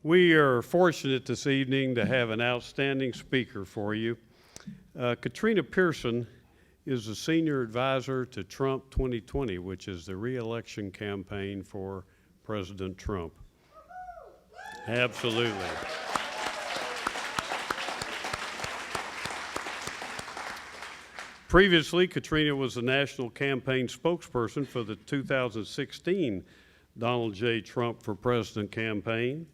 We are fortunate this evening to have an outstanding speaker for you. Katrina Pierson is the senior advisor to Trump 2020, which is the re-election campaign for President Trump. Absolutely. Previously, Katrina was the national campaign spokesperson for the 2016 Donald J. Trump for President campaign.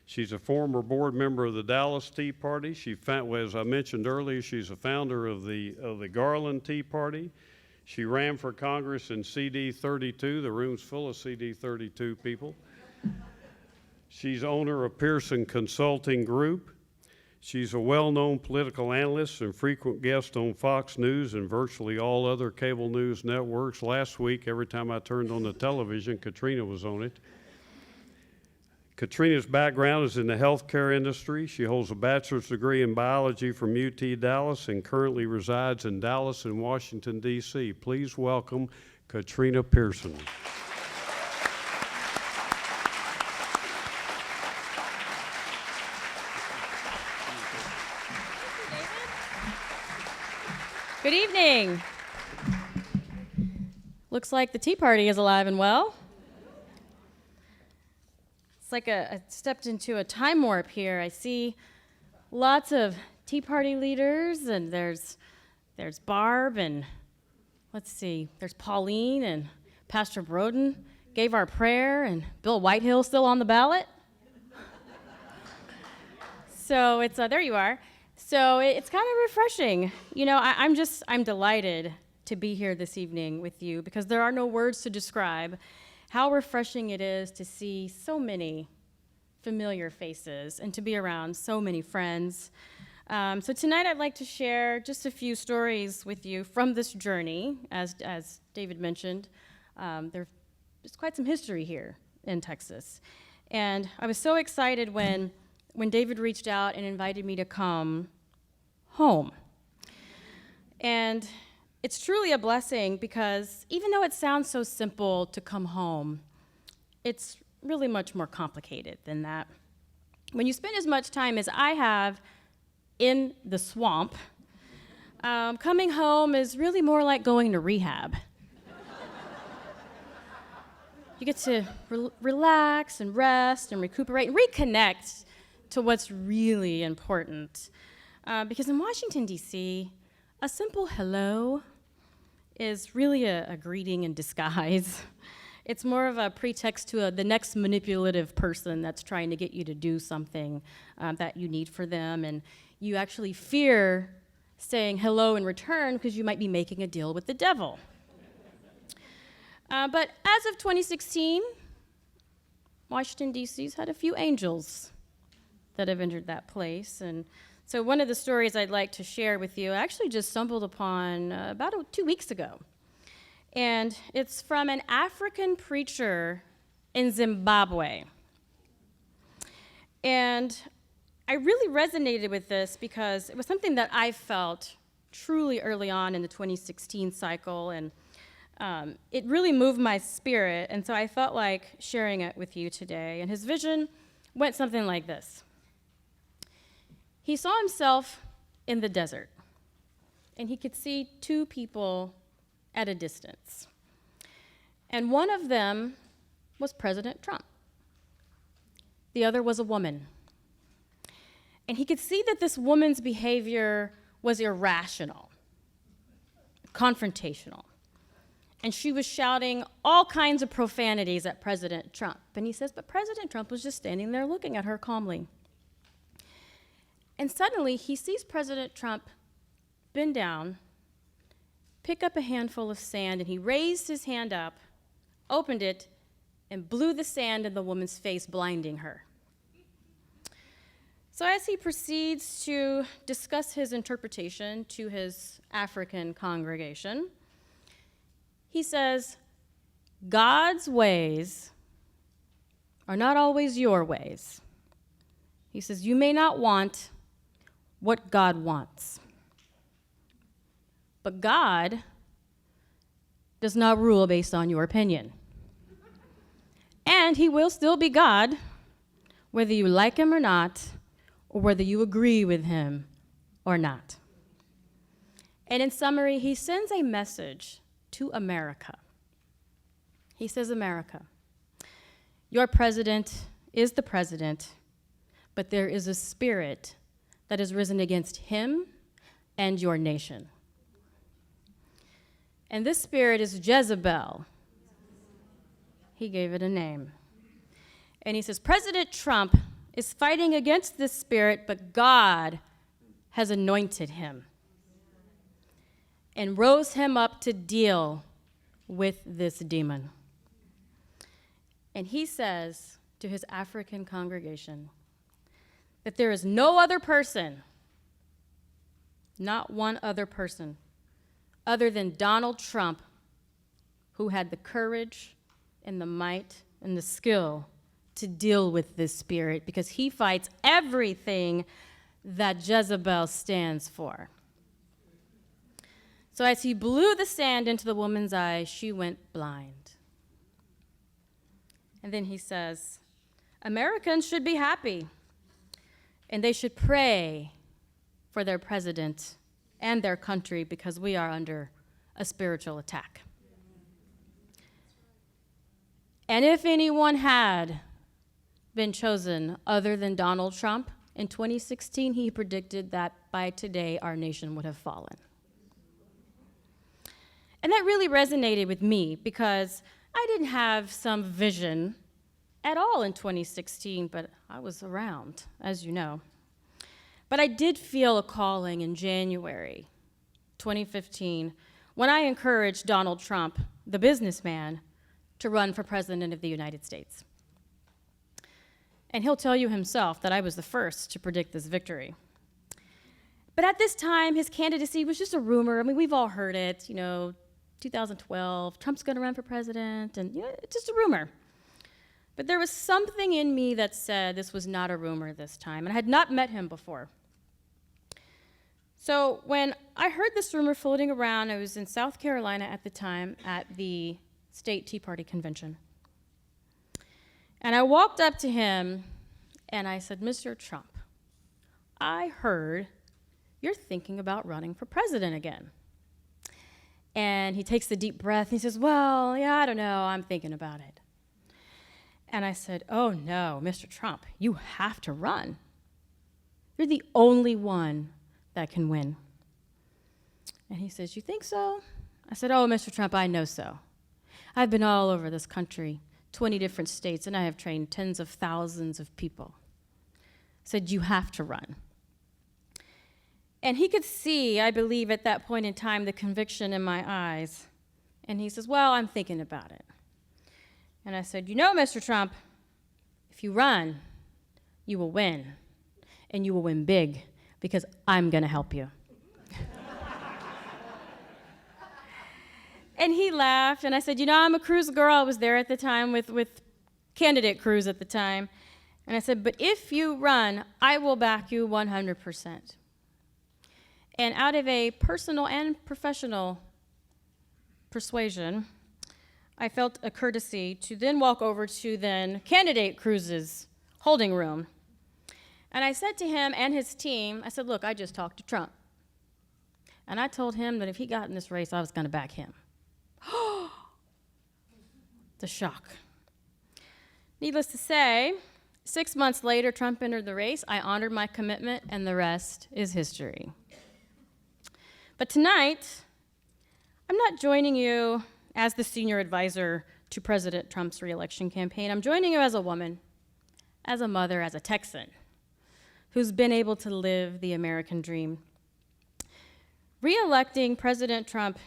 She's a former board member of the Dallas Tea Party. As I mentioned earlier, she's a founder of the Garland Tea Party. She ran for Congress in CD 32. The room's full of CD 32 people. She's owner of Pierson Consulting Group. She's a well-known political analyst and frequent guest on Fox News and virtually all other cable news networks. Last week, every time I turned on the television, Katrina was on it. Katrina's background is in the healthcare industry. She holds a bachelor's degree in biology from UT Dallas and currently resides in Dallas and Washington, D.C. Please welcome Katrina Pierson. Good evening. Looks like the Tea Party is alive and well. It's like I stepped into a time warp here. I see lots of Tea Party leaders, and there's Barb, and let's see, there's Pauline, and Pastor Broden gave our prayer, and Bill Whitehill's still on the ballot. So it's there you are. So it's kind of refreshing. You know, I'm delighted to be here this evening with you because there are no words to describe how refreshing it is to see so many familiar faces and to be around so many friends. So tonight I'd like to share just a few stories with you from this journey. As David mentioned, there's quite some history here in Texas. And I was so excited when David reached out and invited me to come home. And it's truly a blessing because even though it sounds so simple to come home, it's really much more complicated than that. When you spend as much time as I have in the swamp, coming home is really more like going to rehab. You get to relax and rest and recuperate and reconnect to what's really important. Because in Washington, D.C., a simple hello is really a greeting in disguise. It's more of a pretext to the next manipulative person that's trying to get you to do something that you need for them, and you actually fear saying hello in return because you might be making a deal with the devil. But as of 2016, Washington, D.C.'s had a few angels that have entered that place, and so one of the stories I'd like to share with you, I actually just stumbled upon about 2 weeks ago. And it's from an African preacher in Zimbabwe. And I really resonated with this because it was something that I felt truly early on in the 2016 cycle, and it really moved my spirit, and so I felt like sharing it with you today. And his vision went something like this. He saw himself in the desert, and he could see two people at a distance. And one of them was President Trump. The other was a woman. And he could see that this woman's behavior was irrational, confrontational. And she was shouting all kinds of profanities at President Trump. And he says, but President Trump was just standing there looking at her calmly. And suddenly, he sees President Trump bend down, pick up a handful of sand, and he raised his hand up, opened it, and blew the sand in the woman's face, blinding her. So as he proceeds to discuss his interpretation to his African congregation, he says, God's ways are not always your ways. He says, you may not want what God wants. But God does not rule based on your opinion. And he will still be God whether you like him or not, or whether you agree with him or not. And in summary, he sends a message to America. He says, America, your president is the president, but there is a spirit that has risen against him and your nation. And this spirit is Jezebel. He gave it a name. And he says, President Trump is fighting against this spirit, but God has anointed him and rose him up to deal with this demon. And he says to his African congregation that there is no other person, not one other person, other than Donald Trump, who had the courage and the might and the skill to deal with this spirit, because he fights everything that Jezebel stands for. So as he blew the sand into the woman's eye, she went blind. And then he says, Americans should be happy, and they should pray for their president and their country, because we are under a spiritual attack. And if anyone had been chosen other than Donald Trump in 2016, he predicted that by today our nation would have fallen. And that really resonated with me, because I didn't have some vision at all in 2016, but I was around, as you know. But I did feel a calling in January 2015 when I encouraged Donald Trump, the businessman, to run for president of the United States. And he'll tell you himself that I was the first to predict this victory. But at this time, his candidacy was just a rumor. I mean, we've all heard it, 2012, Trump's gonna run for president, and it's just a rumor. But there was something in me that said this was not a rumor this time, and I had not met him before. So when I heard this rumor floating around, I was in South Carolina at the time at the state Tea Party convention. And I walked up to him and I said, Mr. Trump, I heard you're thinking about running for president again. And he takes a deep breath and he says, well, yeah, I don't know, I'm thinking about it. And I said, oh no, Mr. Trump, you have to run. You're the only one that can win. And he says, you think so? I said, oh, Mr. Trump, I know so. I've been all over this country, 20 different states, and I have trained tens of thousands of people. I said, you have to run. And he could see, I believe at that point in time, the conviction in my eyes. And he says, well, I'm thinking about it. And I said, Mr. Trump, if you run, you will win. And you will win big, because I'm going to help you. And he laughed, and I said, I'm a Cruz girl. I was there at the time with candidate Cruz at the time. And I said, but if you run, I will back you 100%. And out of a personal and professional persuasion, I felt a courtesy to then walk over to then candidate Cruz's holding room. And I said to him and his team, I said, look, I just talked to Trump. And I told him that if he got in this race, I was going to back him. The shock. Needless to say, 6 months later, Trump entered the race. I honored my commitment, and the rest is history. But tonight, I'm not joining you as the senior advisor to President Trump's re-election campaign. I'm joining you as a woman, as a mother, as a Texan, who's been able to live the American dream. Re-electing President Trump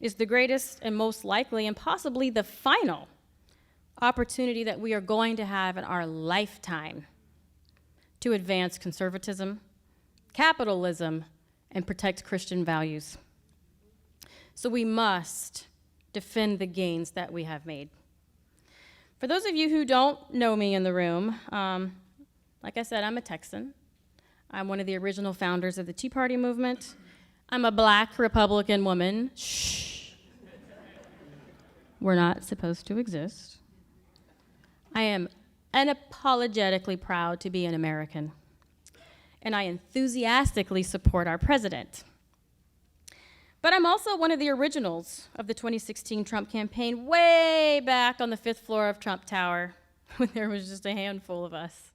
is the greatest and most likely and possibly the final opportunity that we are going to have in our lifetime to advance conservatism, capitalism, and protect Christian values. So we must defend the gains that we have made. For those of you who don't know me in the room, like I said, I'm a Texan. I'm one of the original founders of the Tea Party movement. I'm a black Republican woman. Shh. We're not supposed to exist. I am unapologetically proud to be an American. And I enthusiastically support our president. But I'm also one of the originals of the 2016 Trump campaign, way back on the 5th floor of Trump Tower, when there was just a handful of us.